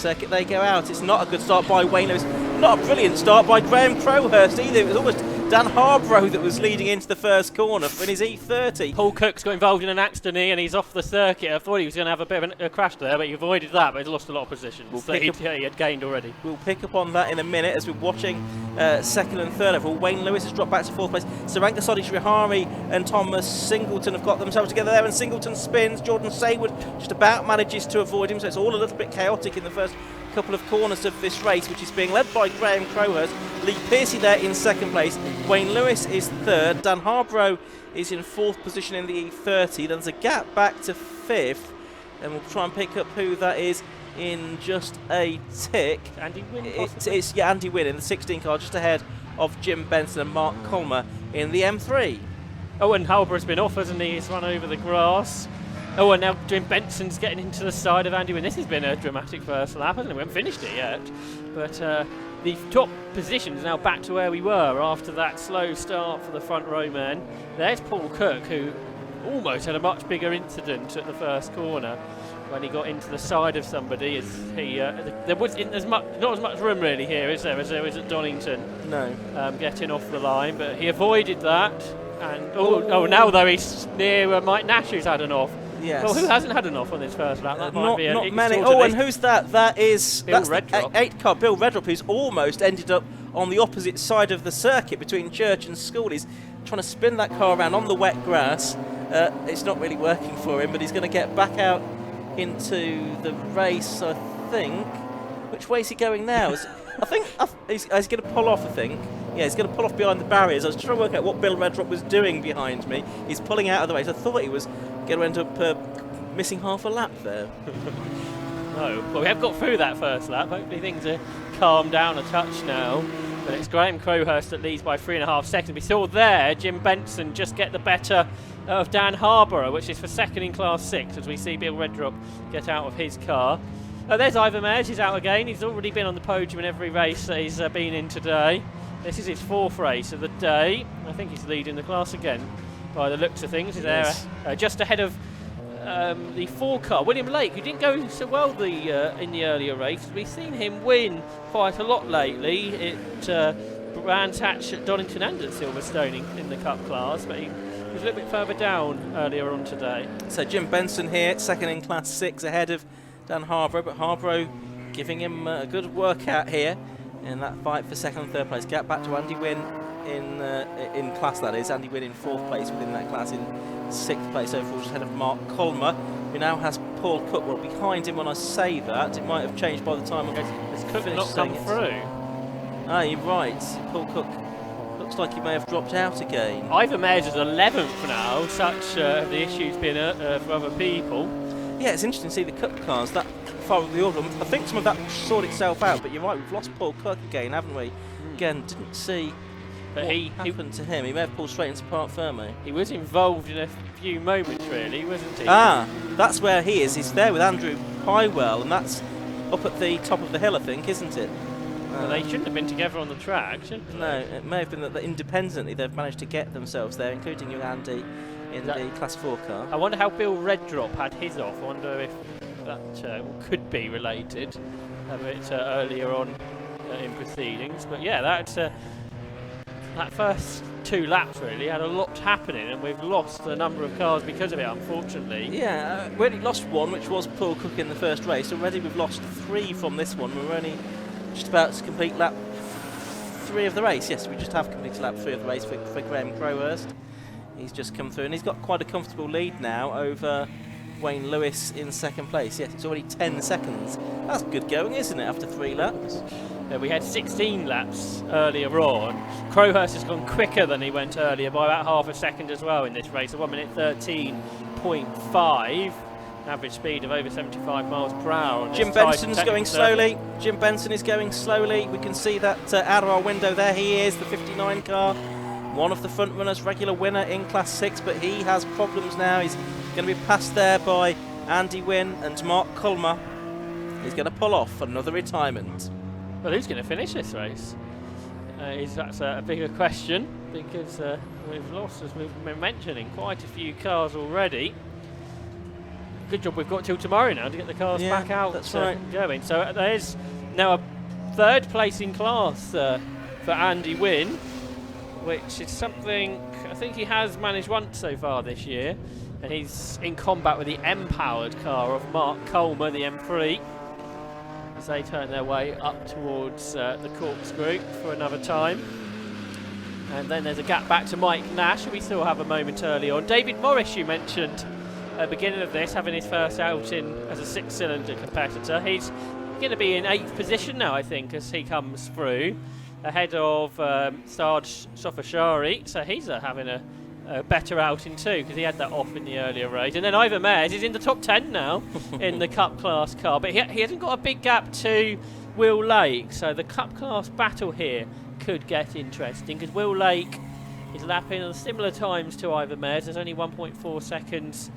circuit they go out. It's not a good start by Wayne Lewis. Not a brilliant start by Graham Crowhurst either. It was almost Dan Harborough that was leading into the first corner in his E30. Paul Cook's got involved in an accident here and he's off the circuit. I thought he was going to have a bit of a crash there, but he avoided that, but he's lost a lot of positions he had gained already. We'll pick up on that in a minute as we're watching second and third overall. Wayne Lewis has dropped back to fourth place. Sarangasodi Srihari and Thomas Singleton have got themselves together there, and Singleton spins. Jordan Saywood just about manages to avoid him, so it's all a little bit chaotic in the first couple of corners of this race, which is being led by Graham Crowhurst. Lee Piercy there in second place. Wayne Lewis is third. Dan Harborough is in fourth position in the E30. There's a gap back to fifth, and we'll try and pick up who that is in just a tick. Andy Wynn, it's Andy Wynn in the 16 car, just ahead of Jim Benson and Mark Colmer in the M3. Oh, and Harborough's been off, hasn't he? He's run over the grass. Oh, and now Jim Benson's getting into the side of Andy Wynn. This has been a dramatic first lap, hasn't it? We haven't finished it yet. But the top position is now back to where we were after that slow start for the front row men. There's Paul Cook, who almost had a much bigger incident at the first corner when he got into the side of somebody. As he, there wasn't not as much room really here, is there, as there is at Donington? No. Getting off the line, but he avoided that. And now though he's near Mike Nash, who's had an off. Yes. Well, who hasn't had an off on this first lap? That might be not many. Oh, and who's that? That is Bill Redrop. 8 car Bill Redrop, who's almost ended up on the opposite side of the circuit between Church and School. He's trying to spin that car around on the wet grass. It's not really working for him, but he's going to get back out into the race, I think. Which way is he going now? I think he's going to pull off, I think. Yeah, he's going to pull off behind the barriers. I was trying to work out what Bill Redrop was doing behind me. He's pulling out of the race. I thought he was going to end up missing half a lap there. No, well, we have got through that first lap. Hopefully things are calmed down a touch now. But it's Graham Crowhurst that leads by 3.5 seconds. We saw there Jim Benson just get the better of Dan Harborough, which is for second in Class 6, as we see Bill Redrop get out of his car. There's Ivan Mayers, he's out again. He's already been on the podium in every race that he's been in today. This is his fourth race of the day. I think he's leading the class again by the looks of things. He's there just ahead of the 4 car, William Lake, who didn't go so well in the earlier race. We've seen him win quite a lot lately at Brands Hatch at Donington and at Silverstone in the Cup class, but he was a little bit further down earlier on today. So Jim Benson here, second in Class 6 ahead of Dan Harborough, but Harborough giving him a good workout here in that fight for second and third place. Gap back to Andy Wynn in class, that is. Andy Wynn in fourth place within that class, in sixth place overall, just ahead of Mark Colmer, who now has Paul Cook. Well, behind him when I say that. It might have changed by the time I Cook not come through. Ah, you're right. Paul Cook looks like he may have dropped out again. Ivan Mayers is 11th now, such the issue's been for other people. Yeah, it's interesting to see the Cup cars that far up the order. I think some of that will sort itself out, but you're right, we've lost Paul Cook again, haven't we? Again, didn't see what happened to him. He may have pulled straight into Parc Ferme. He was involved in a few moments, really, wasn't he? Ah, that's where he is. He's there with Andrew Highwell, and that's up at the top of the hill, I think, isn't it? Well, they shouldn't have been together on the track, shouldn't they? No, it may have been that independently they've managed to get themselves there, including you, Andy, in the Class 4 car. I wonder how Bill Redrop had his off. I wonder if that could be related a bit earlier on in proceedings. But yeah, that first 2 laps really had a lot happening, and we've lost a number of cars because of it, unfortunately. Yeah, we only lost one, which was Paul Cook in the first race. Already we've lost 3 from this one. We're only just about to complete lap 3 of the race. Yes, we just have completed lap 3 of the race for Graham Crowhurst. He's just come through, and he's got quite a comfortable lead now over Wayne Lewis in second place. Yes, it's already 10 seconds. That's good going, isn't it, after 3 laps? We had 16 laps earlier on. Crowhurst has gone quicker than he went earlier by about half a second as well in this race. A 1 minute 13.5. Average speed of over 75 miles per hour. Jim Benson's going slowly. Jim Benson is going slowly. We can see that out of our window there he is, the 59 car. One of the front runners, regular winner in Class 6, but he has problems now. He's going to be passed there by Andy Wynn and Mark Colmer. He's going to pull off another retirement. Well, who's going to finish this race? That's a bigger question, because we've lost, as we've been mentioning, quite a few cars already. good job we've got till tomorrow now to get the cars back out. That's right. Going. So there's now a third place in class for Andy Wynne, which is something I think he has managed once so far this year, and he's in combat with the M-powered car of Mark Coleman, the M3, as they turn their way up towards the corkscrew for another time. And then there's a gap back to Mike Nash, who we still have a moment early on. David Morris, you mentioned at the beginning of this, having his first outing as a six-cylinder competitor. He's going to be in 8th position now, I think, as he comes through, ahead of Sarge Sofashari. So he's having a better outing too, because he had that off in the earlier race. And then Ivor Mares is in the top 10 now in the Cup Class car, but he hasn't got a big gap to Will Lake. So the Cup Class battle here could get interesting, because Will Lake is lapping at similar times to Ivor Mares. There's only 1.4 seconds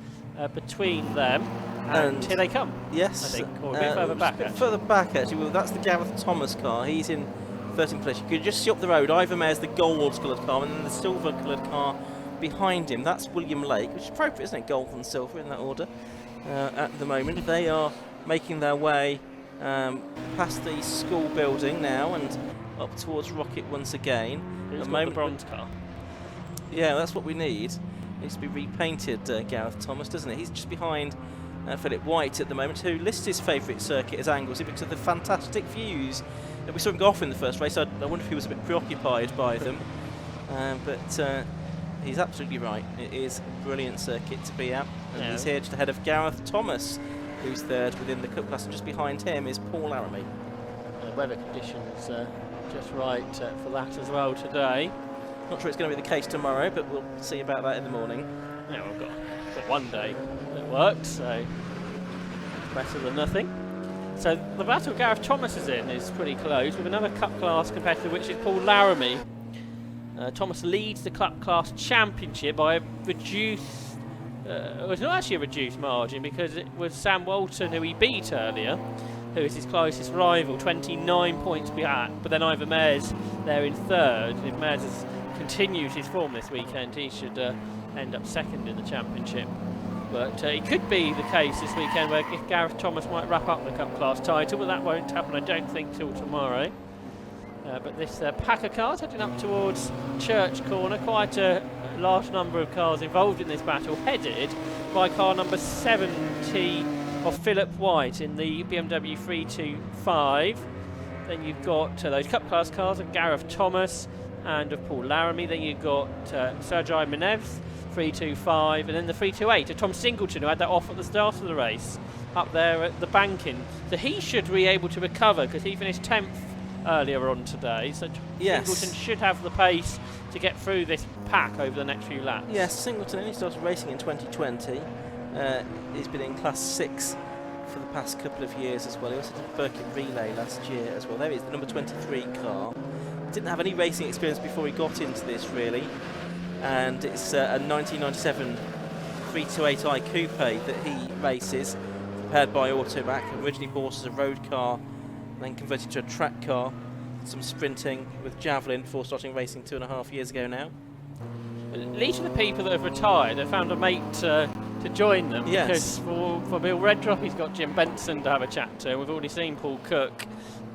between them, and here they come. Yes, I think, or a bit further back. A bit further back, actually. Well, that's the Gareth Thomas car. He's in 13th place. You could just see up the road. Ivor Mares, the gold-coloured car, and then the silver-coloured car behind him. That's William Lake, which is appropriate, isn't it? Gold and silver in that order at the moment. They are making their way past the school building now and up towards Rocket once again. Who's got the bronze car? Yeah, that's what we need. It needs to be repainted, Gareth Thomas, doesn't it? He's just behind Philip White at the moment, who lists his favourite circuit as Anglesey because of the fantastic views. We saw him go off in the first race. I wonder if he was a bit preoccupied by them. But he's absolutely right. It is a brilliant circuit to be at. And he's here just ahead of Gareth Thomas, who's third within the Cup class. And just behind him is Paul Laramie. Weather conditions just right for that as well today. Not sure it's going to be the case tomorrow, but we'll see about that in the morning. Yeah, we've got one day that works, so better than nothing. So the battle Gareth Thomas is in is pretty close, with another Cup Class competitor, which is Paul Laramie. Thomas leads the Cup Class Championship by a reduced, it was not actually a reduced margin, because it was Sam Walton, who he beat earlier, who is his closest rival, 29 points behind. But then Ivor Mares there in third. If Mares has continued his form this weekend, he should end up second in the championship. But it could be the case this weekend where Gareth Thomas might wrap up the Cup Class title, but that won't happen, I don't think, till tomorrow. But this Packer car heading up towards Church Corner, quite a large number of cars involved in this battle, headed by car number 70 of Philip White in the BMW 325. Then you've got those Cup Class cars of Gareth Thomas and of Paul Laramie. Then you've got Sergei Minev's 325, and then the 328 of Tom Singleton, who had that off at the start of the race up there at the banking. So he should be able to recover, because he finished 10th earlier on today. So Singleton should have the pace to get through this pack over the next few laps. Yes, Singleton only started racing in 2020. He's been in Class 6 for the past couple of years as well. He also did a Birkett Relay last year as well. There he is, the number 23 car. Didn't have any racing experience before he got into this, really. And it's a 1997 328i Coupe that he races, prepared by Automac. Originally bought as a road car, then converted to a track car. Some sprinting with Javelin before starting racing 2.5 years ago now. Each of the people that have retired have found a mate to join them. Yes. Because for Bill Redrop, he's got Jim Benson to have a chat to. We've already seen Paul Cook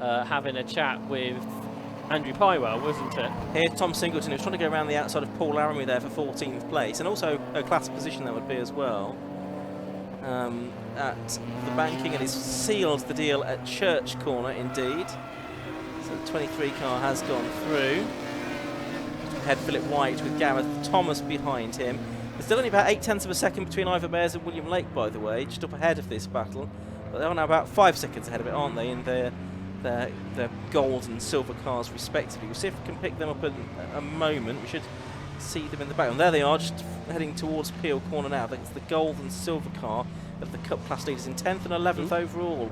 having a chat with Andrew Pywell, wasn't it? Here, Tom Singleton, who's trying to go around the outside of Paul Laramie there for 14th place, and also a class position that would be as well at the banking, and he's sealed the deal at Church Corner indeed. So the 23 car has gone through. Head Philip White with Gareth Thomas behind him. There's still only about 0.8 of a second between Ivor Mares and William Lake, by the way, just up ahead of this battle. But they're now about 5 seconds ahead of it, aren't they, in their gold and silver cars respectively. We'll see if we can pick them up in a moment. We should see them in the back. And there they are, just heading towards Peel Corner now. That's the gold and silver car of the Cup Class leaders in 10th and 11th overall.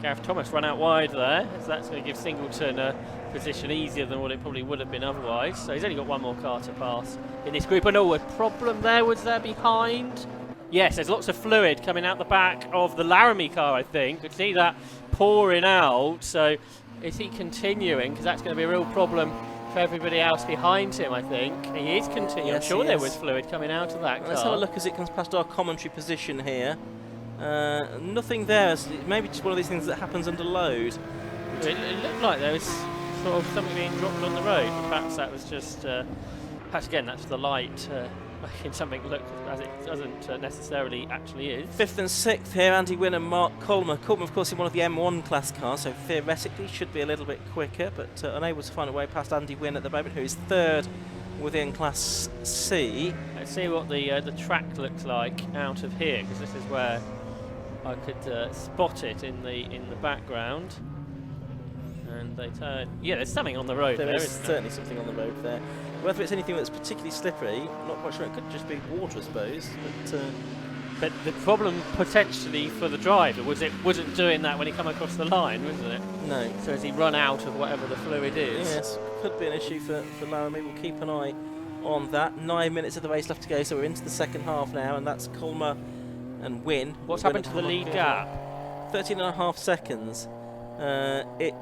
Gareth Thomas run out wide there, so that's going to give Singleton a position easier than what it probably would have been otherwise. So he's only got one more car to pass in this group. And a problem there was there behind. Yes, there's lots of fluid coming out the back of the Laramie car, I think. You can see that pouring out. So is he continuing? Because that's going to be a real problem for everybody else behind him, I think. He is continuing. Yes, I'm sure there was fluid coming out of that car. Let's have a look as it comes past our commentary position here. Nothing there. Maybe just one of these things that happens under load. It looked like there was sort of something being dropped on the road, but perhaps that was just, perhaps again that's the light making something look as it doesn't necessarily actually is. 5th and 6th here, Andy Wynne and Mark Coleman. Coleman, of course, in one of the M1 class cars, so theoretically should be a little bit quicker, but unable to find a way past Andy Wynne at the moment, who is 3rd within Class C. Let's see what the track looks like out of here, because this is where I could spot it in the background. And they turn. Yeah, there's something on the road there. There is certainly something on the road there. Whether it's anything that's particularly slippery, not quite sure. It could just be water, I suppose. But the problem potentially for the driver was it wasn't doing that when he come across the line, wasn't it? No. So has he run out of whatever the fluid is? Yes, could be an issue for Laramie. We'll keep an eye on that. 9 minutes of the race left to go, so we're into the second half now, and that's Colmer and Wynne. What's happened to the lead gap? 13.5 seconds. It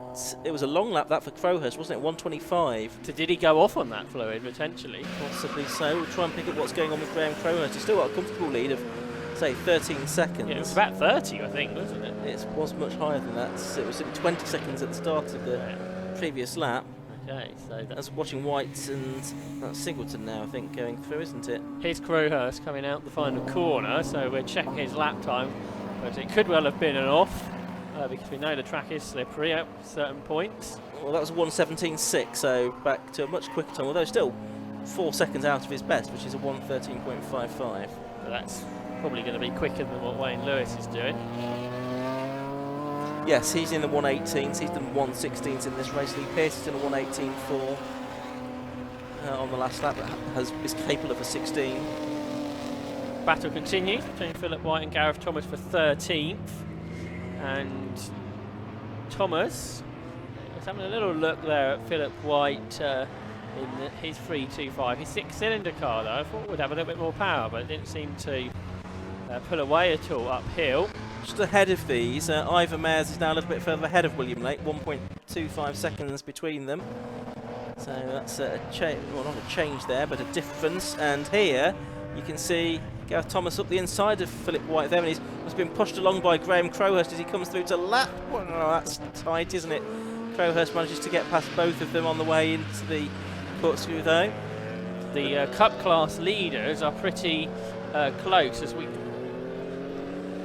was a long lap that for Crowhurst, wasn't it? 125. So did he go off on that fluid potentially? Possibly so. We'll try and pick up what's going on with Graham Crowhurst. He's still got a comfortable lead of, say, 13 seconds. Yeah, it was about 30, I think, wasn't it? It was much higher than that. It was 20 seconds at the start of the previous lap. Okay, so that's watching White and that's Singleton now, I think, going through, isn't it? Here's Crowhurst coming out the final corner, so we're checking his lap time, but it could well have been an off. Because we know the track is slippery at certain points. Well, that was 1:17.6, so back to a much quicker time, although still 4 seconds out of his best, which is a 1:13.55. But that's probably going to be quicker than what Wayne Lewis is doing. Yes, he's in the 1:18s, he's done 1:16s in this race. Lee Pearce is in a 1:18.4 on the last lap, but is capable of a 16. Battle continues between Philip White and Gareth Thomas for 13th. And Thomas is having a little look there at Philip White in his 325. His 6-cylinder car, though, I thought would have a little bit more power, but it didn't seem to pull away at all uphill. Just ahead of these, Ivor Mayers is now a little bit further ahead of William Lake, 1.25 seconds between them. So that's a well, not a change there, but a difference. And here you can see Gareth Thomas up the inside of Philip White there, and he's been pushed along by Graham Crowhurst as he comes through to lap. Well, no, that's tight, isn't it? Crowhurst manages to get past both of them on the way into the corkscrew, though. The Cup class leaders are pretty close as we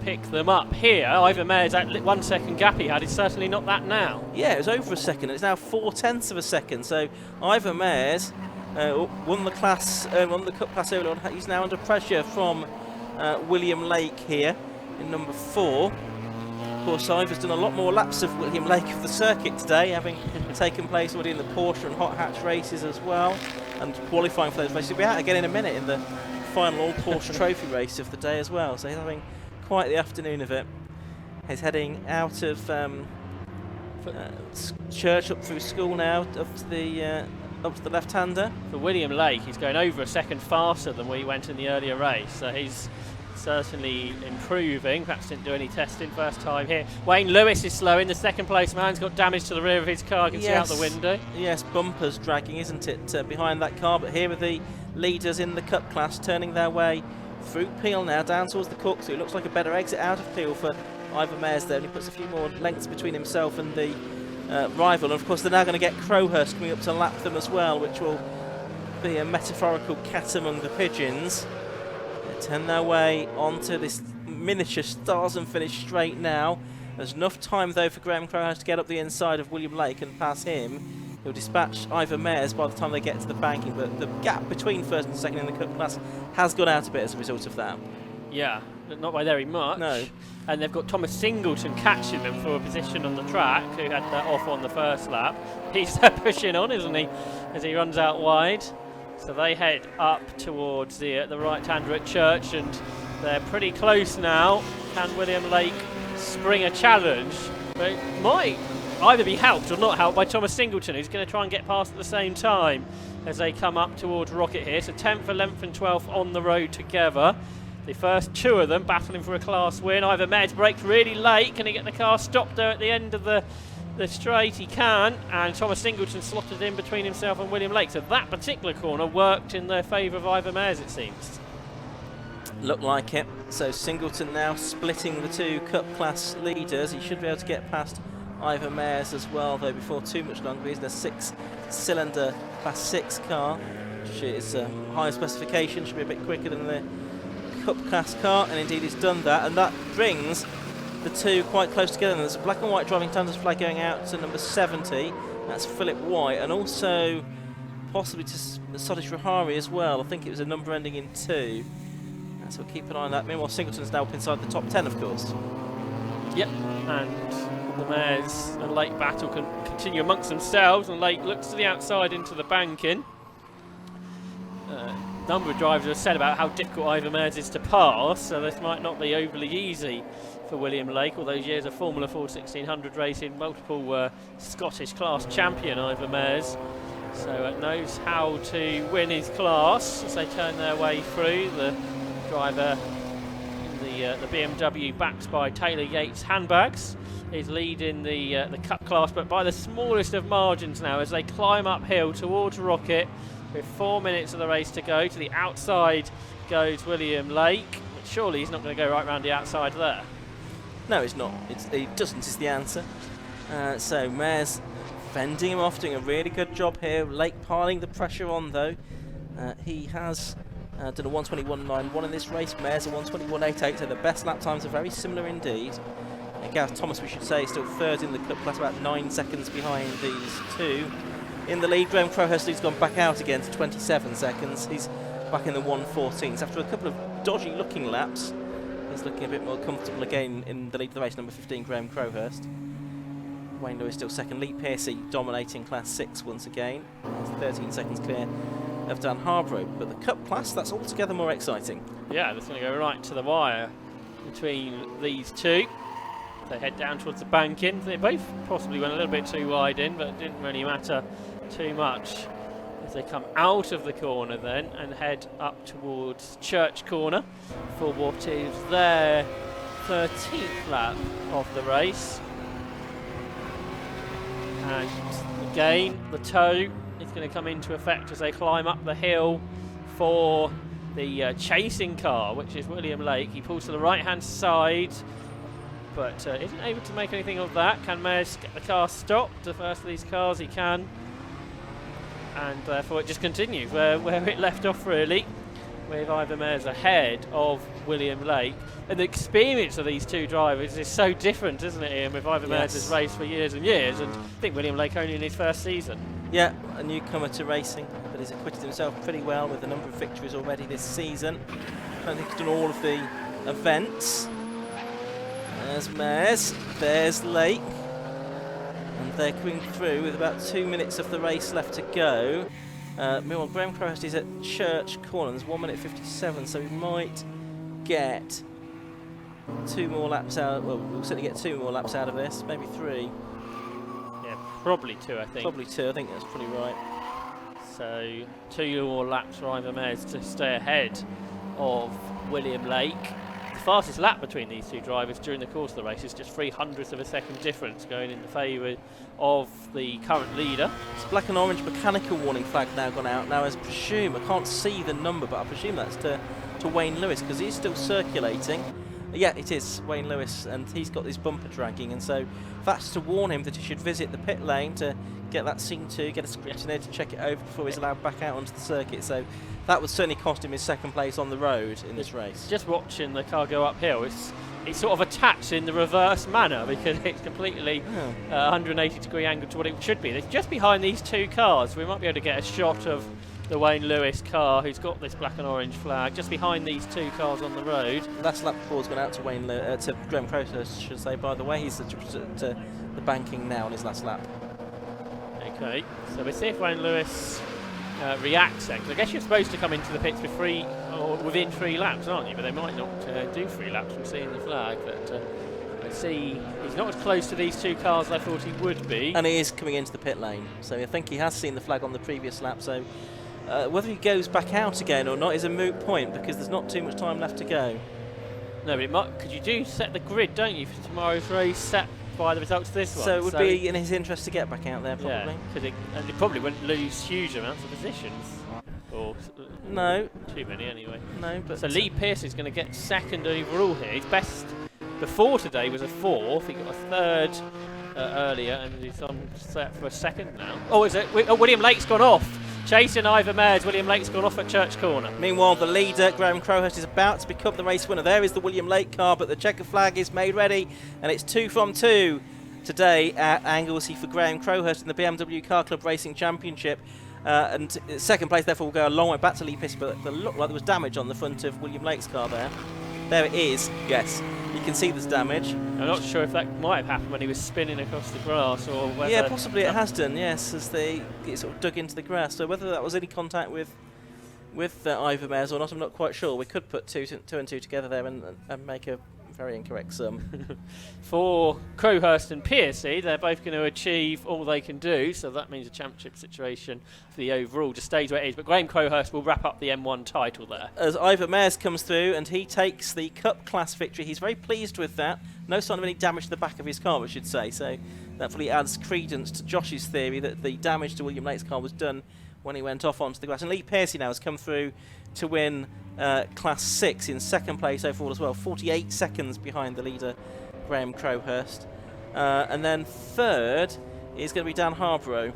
pick them up here. Ivor Mayer's that 1 second gap he had is certainly not that now. Yeah, it was over a second. It's now 0.4 of a second. So Ivor Mayers won the Cup class earlier on. He's now under pressure from William Lake here in number 4. Of course, Ivor's done a lot more laps of William Lake of the circuit today, having taken place already in the Porsche and Hot Hatch races as well, and qualifying for those races. He'll be out again in a minute in the final All Porsche Trophy race of the day as well. So he's having quite the afternoon of it. He's heading out of church up through school now, up to the left-hander. For William Lake, he's going over a second faster than where he went in the earlier race, so he's certainly improving. Perhaps didn't do any testing first time here. Wayne Lewis is slow in the second place. Man's got damage to the rear of his car. You can see out the window. Yes, bumper's dragging, isn't it, behind that car. But here are the leaders in the Cup class turning their way through Peel now, down towards the corkscrew. It looks like a better exit out of Peel for Ivor Mayers there, and he puts a few more lengths between himself and the rival. And of course, they're now going to get Crowhurst coming up to lap them as well, which will be a metaphorical cat among the pigeons. They turn their way onto this miniature stars and finish straight now. There's enough time though for Graham Crowhurst to get up the inside of William Lake and pass him. He'll dispatch Ivor Mayers by the time they get to the banking, but the gap between first and second in the Cup class has gone out a bit as a result of that. Yeah, but not by very much. No. And they've got Thomas Singleton catching them for a position on the track, who had that off on the first lap. He's pushing on, isn't he, as he runs out wide. So they head up towards the right-hander at Church, and they're pretty close now. Can William Lake spring a challenge? But it might either be helped or not helped by Thomas Singleton, who's going to try and get past at the same time as they come up towards Rocket here. So 10th, 11th and 12th on the road together. The first two of them battling for a class win. Ivor Mayers braked really late. Can he get the car stopped there at the end of the straight? He can. And Thomas Singleton slotted in between himself and William Lake. So that particular corner worked in the favour of Ivor Mayers, it seems. Look like it. So Singleton now splitting the two Cup class leaders. He should be able to get past Ivor Mayers as well, though, before too much longer. He's in a 6-cylinder Class 6 car, which is higher specification, should be a bit quicker than the Cup class car, and indeed he's done that, and that brings the two quite close together. And there's a black and white driving standards flag going out to number 70, that's Philip White, and also possibly to Sadish Rahari as well. I think it was a number ending in 2. So we'll keep an eye on that. Meanwhile, Singleton's now up inside the top 10, of course. Yep, and the Mares and Lake battle can continue amongst themselves, and Lake looks to the outside into the banking. A number of drivers have said about how difficult Ivor Mayers is to pass, so this might not be overly easy for William Lake. All those years of Formula 4 1600 racing, multiple Scottish class champion Ivor Mayers. So knows how to win his class as they turn their way through. The driver in the BMW backed by Taylor Yates handbags is leading the Cup class, but by the smallest of margins now as they climb uphill towards Rocket with 4 minutes of the race to go. To the outside goes William Lake, but surely he's not going to go right round the outside there. No, he's not. He doesn't is the answer. So Mayers fending him off, doing a really good job here. Lake piling the pressure on, though. He has done a 1:21.91 in this race. Mayers a 1:21.88, so the best lap times are very similar indeed. Gareth Thomas, we should say, is still third in the Cup class, about 9 seconds behind these two. In the lead, Graham Crowhurst has gone back out again to 27 seconds. He's back in the 1:14s. After a couple of dodgy looking laps, he's looking a bit more comfortable again in the lead of the race, number 15, Graham Crowhurst. Wayne Lewis still second. Lee Piercy dominating Class 6 once again. He's 13 seconds clear of Dan Harborough. But the Cup class, that's altogether more exciting. Yeah, that's going to go right to the wire between these two. They head down towards the banking. They both possibly went a little bit too wide in, but it didn't really matter too much as they come out of the corner then and head up towards Church Corner for what is their 13th lap of the race. And again, the tow is going to come into effect as they climb up the hill for the chasing car, which is William Lake. He pulls to the right-hand side, but isn't able to make anything of that. Can Mayers get the car stopped? The first of these cars he can. And therefore it just continues where it left off, really, with Ivor Mayers ahead of William Lake. And the experience of these two drivers is so different, isn't it, Ian? With Ivor Mayers has raced for years and years, and I think William Lake only in his first season. Yeah, a newcomer to racing, but he's acquitted himself pretty well with a number of victories already this season. I don't think he's done all of the events. There's Mayers, there's Lake, and they're coming through with about 2 minutes of the race left to go. Meanwhile, Graham Crowhurst is at Church Corner. There's 1 minute 57, so we might get 2 more laps out. Well, we'll certainly get 2 more laps out of this, maybe 3. Yeah, probably 2, I think. Probably 2, I think that's pretty right. So 2 more laps for Ivor Mayers to stay ahead of William Lake. The fastest lap between these two drivers during the course of the race is just 0.03 of a second difference, going in the favour of the current leader. It's black and orange mechanical warning flag now gone out. Now, I presume, I can't see the number, but I presume that's to Wayne Lewis, because he's still circulating. Yeah, it is Wayne Lewis, and he's got this bumper dragging, and so that's to warn him that he should visit the pit lane to get that seen to, get a scrutineer to check it over before he's allowed back out onto the circuit. So that would certainly cost him his second place on the road in this race. Just watching the car go uphill, it's sort of attached in the reverse manner, because it's completely 180-degree angle to what it should be. It's just behind these two cars. We might be able to get a shot of the Wayne Lewis car, who's got this black and orange flag, just behind these two cars on the road. Last lap report's gone out to to Graham Crowhurst, I should say, by the way. He's at the banking now on his last lap. Okay, so we'll see if Wayne Lewis reacts then, because I guess you're supposed to come into the pits within 3 laps, aren't you? But they might not do 3 laps from seeing the flag. But I see he's not as close to these two cars as I thought he would be. And he is coming into the pit lane, so I think he has seen the flag on the previous lap. So whether he goes back out again or not is a moot point, because there's not too much time left to go. No, but it might, because you do set the grid, don't you, for tomorrow's race, set by the results of this one. So it would be in his interest to get back out there, probably. Yeah, and he probably wouldn't lose huge amounts of positions. Or No, too many anyway. no, but So Lee Pearce is going to get second overall here. His best before today was a 4th. He got a 3rd earlier, and he's on set for a 2nd now. Oh, is it? Oh, William Lake's gone off. Chasing Ivor Mares, William Lake's gone off at Church Corner. Meanwhile, the leader, Graham Crowhurst, is about to become the race winner. There is the William Lake car, but the checker flag is made ready, and it's 2 from 2 today at Anglesey for Graham Crowhurst in the BMW Car Club Racing Championship. And second place, therefore, will go a long way back to Lee Pearce, but it looked like there was damage on the front of William Lake's car there. There it is, yes. You can see there's damage. I'm not sure if that might have happened when he was spinning across the grass, or whether... Yeah, possibly it has done, yes, as they get sort of dug into the grass. So whether that was any contact with Ivor Mares or not, I'm not quite sure. We could put two and two together there and make a very incorrect sum. For Crowhurst and Piercy, they're both going to achieve all they can do, so that means a championship situation for the overall just stays where it is. But Graham Crowhurst will wrap up the M1 title there. As Ivor Mares comes through and he takes the Cup class victory, he's very pleased with that. No sign of any damage to the back of his car, we should say, so that fully adds credence to Josh's theory that the damage to William Lake's car was done when he went off onto the grass. And Lee Pearcey now has come through to win Class 6 in second place overall as well, 48 seconds behind the leader, Graham Crowhurst. And then third is going to be Dan Harborough.